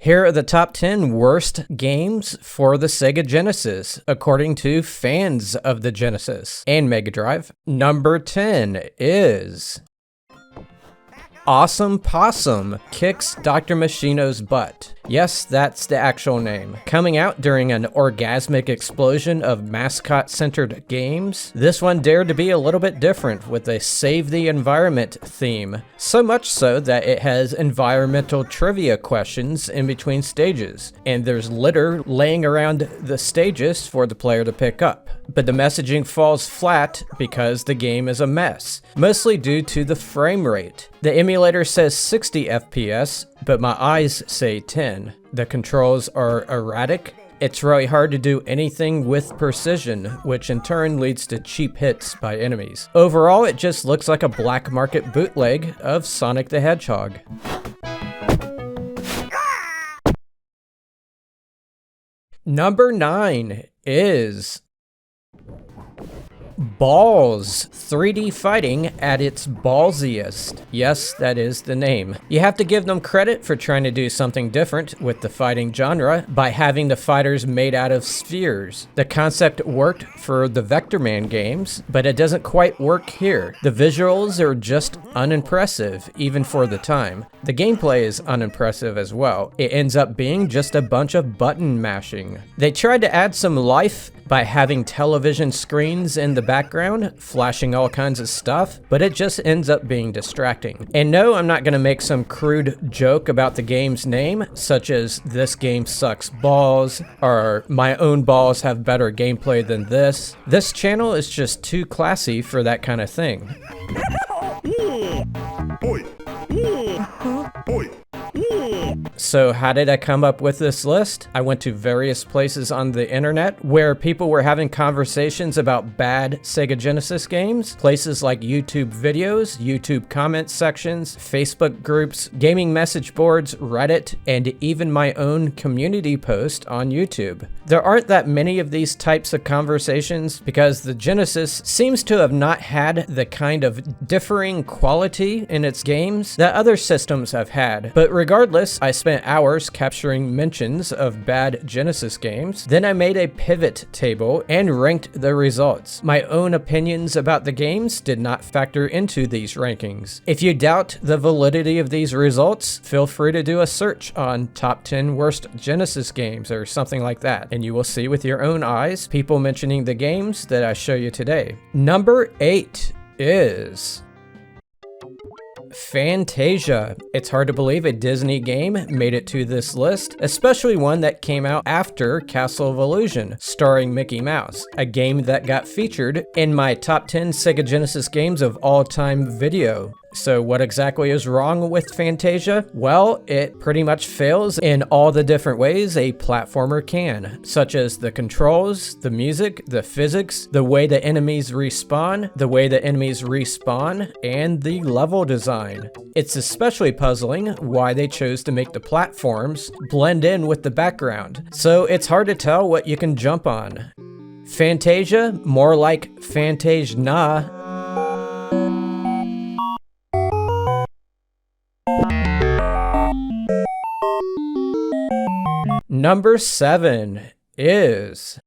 Here are the top 10 worst games for the Sega Genesis, according to fans of the Genesis and Mega Drive. Number 10 is Awesome Possum Kicks Dr. Machino's Butt. Yes, that's the actual name. Coming out during an orgasmic explosion of mascot-centered games, this one dared to be a little bit different with a save the environment theme. So much so that it has environmental trivia questions in between stages, and there's litter laying around the stages for the player to pick up. But the messaging falls flat because the game is a mess, mostly due to the frame rate. The emulator says 60 FPS, but my eyes say 10. The controls are erratic. It's really hard to do anything with precision, which in turn leads to cheap hits by enemies. Overall, it just looks like a black market bootleg of Sonic the Hedgehog. Number 9 is Ballz, 3D fighting at its ballsiest. Yes, that is the name. You have to give them credit for trying to do something different with the fighting genre by having the fighters made out of spheres. The concept worked for the Vectorman games, but it doesn't quite work here. The visuals are just unimpressive, even for the time. The gameplay is unimpressive as well. It ends up being just a bunch of button mashing. They tried to add some life by having television screens in the background, flashing all kinds of stuff, but it just ends up being distracting. And no, I'm not gonna make some crude joke about the game's name, such as this game sucks balls, or my own balls have better gameplay than this. This channel is just too classy for that kind of thing. So how did I come up with this list? I went to various places on the internet where people were having conversations about bad Sega Genesis games. Places like YouTube videos, YouTube comment sections, Facebook groups, gaming message boards, Reddit, and even my own community post on YouTube. There aren't that many of these types of conversations because the Genesis seems to have not had the kind of differing quality in its games that other systems have had. But regardless, I spent hours capturing mentions of bad Genesis games. Then I made a pivot table and ranked the results. My own opinions about the games did not factor into these rankings. If you doubt the validity of these results, feel free to do a search on top 10 worst Genesis games or something like that, and you will see with your own eyes people mentioning the games that I show you today. Number 8 is Fantasia. It's hard to believe a Disney game made it to this list, especially one that came out after Castle of Illusion, starring Mickey Mouse, a game that got featured in my top 10 Sega Genesis games of all time video. So what exactly is wrong with Fantasia? Well, it pretty much fails in all the different ways a platformer can, such as the controls, the music, the physics, the way the enemies respawn, and the level design. It's especially puzzling why they chose to make the platforms blend in with the background, so it's hard to tell what you can jump on. Fantasia, more like Fantasia. Number 7 is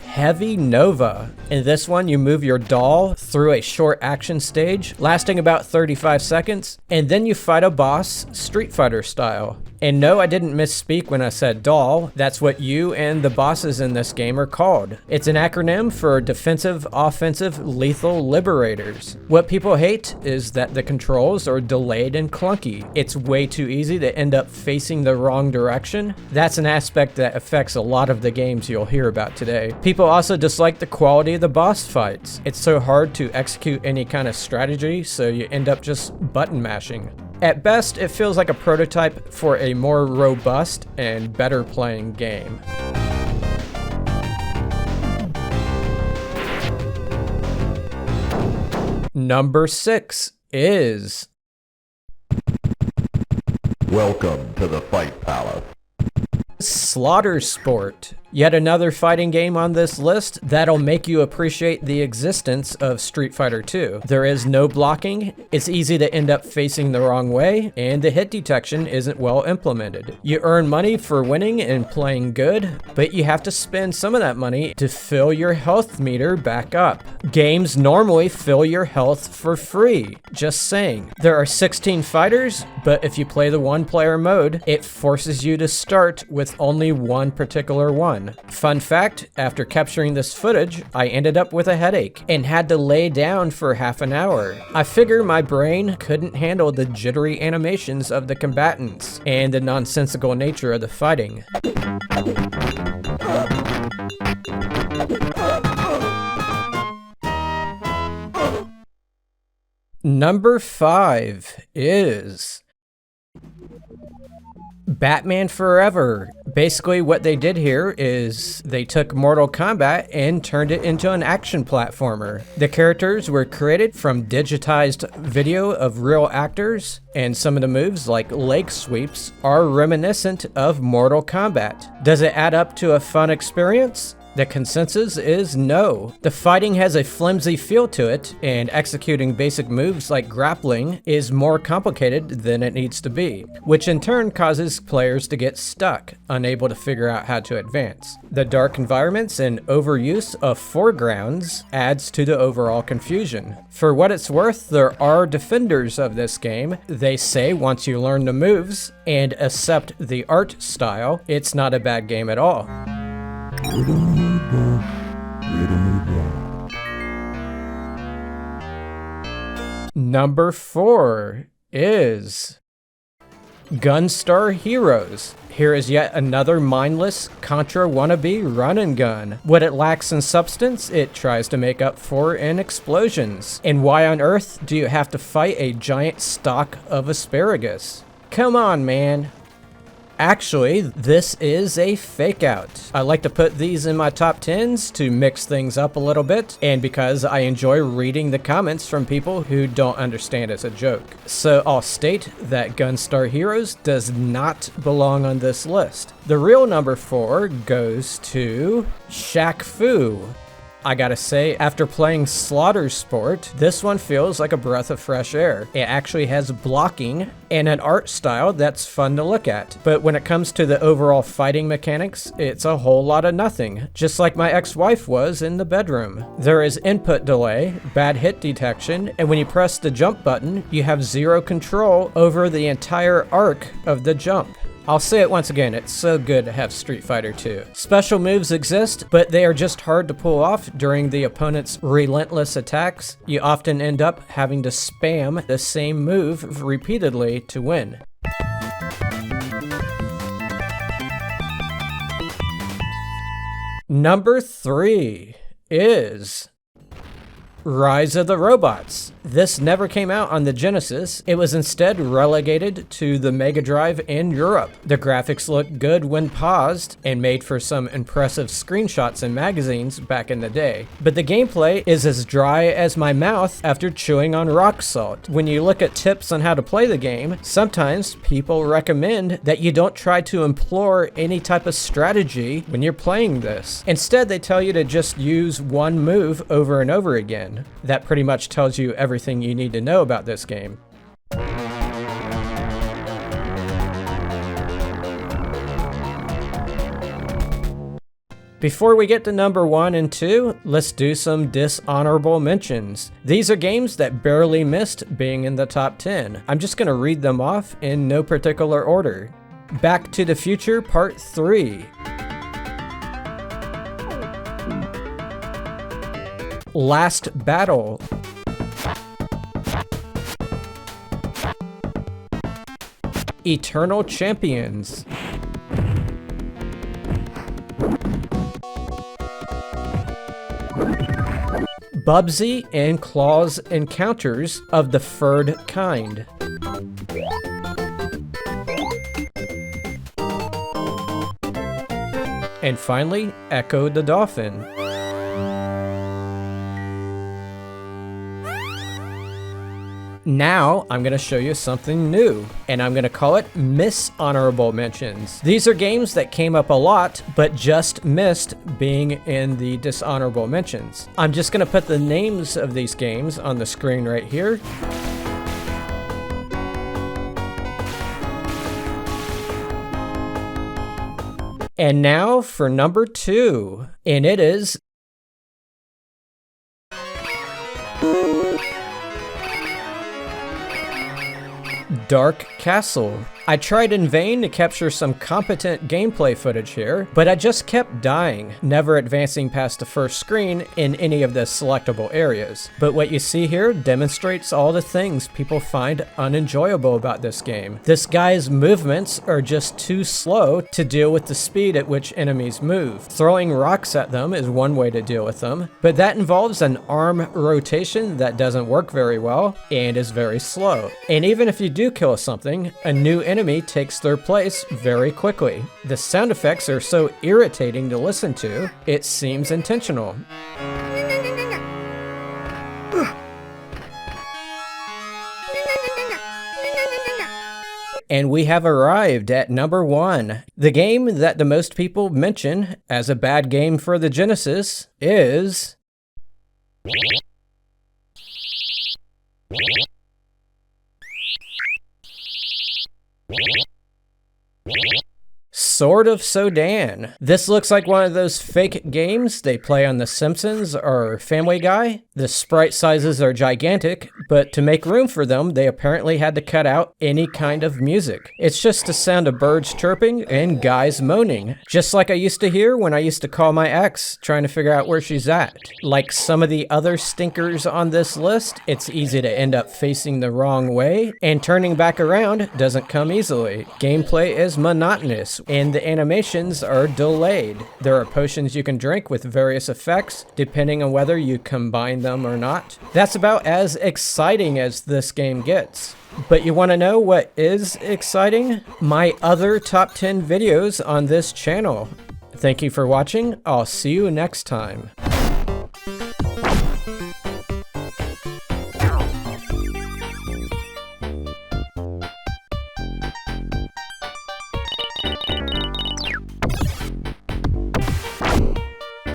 Heavy Nova. In this one, you move your doll through a short action stage lasting about 35 seconds, and then you fight a boss Street Fighter style. And no, I didn't misspeak when I said doll. That's what you and the bosses in this game are called. It's an acronym for Defensive, Offensive, Lethal Liberators. What people hate is that the controls are delayed and clunky. It's way too easy to end up facing the wrong direction. That's an aspect that affects a lot of the games you'll hear about today. People also dislike the quality of the boss fights. It's so hard to execute any kind of strategy, so you end up just button mashing. At best, it feels like a prototype for a more robust and better playing game. Number 6 is Welcome to the Fight Palace. Slaughter Sport. Yet another fighting game on this list that'll make you appreciate the existence of Street Fighter 2. There is no blocking, it's easy to end up facing the wrong way, and the hit detection isn't well implemented. You earn money for winning and playing good, but you have to spend some of that money to fill your health meter back up. Games normally fill your health for free, just saying. There are 16 fighters, but if you play the one-player mode, it forces you to start with only one particular one. Fun fact, after capturing this footage, I ended up with a headache and had to lay down for half an hour. I figure my brain couldn't handle the jittery animations of the combatants and the nonsensical nature of the fighting. Number 5 is Batman Forever. Basically what they did here is they took Mortal Kombat and turned it into an action platformer. The characters were created from digitized video of real actors, and some of the moves like leg sweeps are reminiscent of Mortal Kombat. Does it add up to a fun experience? The consensus is no. The fighting has a flimsy feel to it, and executing basic moves like grappling is more complicated than it needs to be, which in turn causes players to get stuck, unable to figure out how to advance. The dark environments and overuse of foregrounds adds to the overall confusion. For what it's worth, there are defenders of this game. They say once you learn the moves and accept the art style, it's not a bad game at all. Number 4 is Gunstar Heroes. Here is yet another mindless Contra wannabe run and gun. What it lacks in substance, it tries to make up for in explosions. And why on earth do you have to fight a giant stalk of asparagus? Come on, man. Actually, this is a fake out. I like to put these in my top 10s to mix things up a little bit, and because I enjoy reading the comments from people who don't understand it's a joke. So I'll state that Gunstar Heroes does not belong on this list. The real number 4 goes to shaq-fu. I gotta say, after playing Slaughter Sport, this one feels like a breath of fresh air. It actually has blocking and an art style that's fun to look at. But when it comes to the overall fighting mechanics, it's a whole lot of nothing, just like my ex-wife was in the bedroom. There is input delay, bad hit detection, and when you press the jump button, you have zero control over the entire arc of the jump. I'll say it once again, it's so good to have Street Fighter 2. Special moves exist, but they are just hard to pull off during the opponent's relentless attacks. You often end up having to spam the same move repeatedly to win. Number 3 is Rise of the Robots. This never came out on the Genesis. It was instead relegated to the Mega Drive in Europe. The graphics looked good when paused and made for some impressive screenshots in magazines back in the day. But the gameplay is as dry as my mouth after chewing on rock salt. When you look at tips on how to play the game, sometimes people recommend that you don't try to employ any type of strategy when you're playing this. Instead, they tell you to just use one move over and over again. That pretty much tells you everything you need to know about this game. Before we get to number 1 and 2, let's do some dishonorable mentions. These are games that barely missed being in the top 10. I'm just going to read them off in no particular order. Back to the Future Part 3. Last Battle. Eternal Champions. Bubsy and Claw's Encounters of the Furred Kind. And finally, Ecco the Dolphin. Now I'm going to show you something new, and I'm going to call it Miss Honorable Mentions. These are games that came up a lot, but just missed being in the dishonorable mentions. I'm just going to put the names of these games on the screen right here. And now for number 2, and it is Dark Castle. I tried in vain to capture some competent gameplay footage here, but I just kept dying, never advancing past the first screen in any of the selectable areas. But what you see here demonstrates all the things people find unenjoyable about this game. This guy's movements are just too slow to deal with the speed at which enemies move. Throwing rocks at them is one way to deal with them, but that involves an arm rotation that doesn't work very well and is very slow. And even if you do kill something, a new enemy takes their place very quickly. The sound effects are so irritating to listen to, it seems intentional. And we have arrived at number 1. The game that the most people mention as a bad game for the Genesis is Sword of Sodan. This looks like one of those fake games they play on The Simpsons or Family Guy. The sprite sizes are gigantic, but to make room for them, they apparently had to cut out any kind of music. It's just the sound of birds chirping and guys moaning, just like I used to hear when I used to call my ex trying to figure out where she's at. Like some of the other stinkers on this list, it's easy to end up facing the wrong way, and turning back around doesn't come easily. Gameplay is monotonous, and the animations are delayed. There are potions you can drink with various effects, depending on whether you combine them or not. That's about as exciting as this game gets. But you want to know what is exciting? My other top 10 videos on this channel. Thank you for watching. I'll see you next time.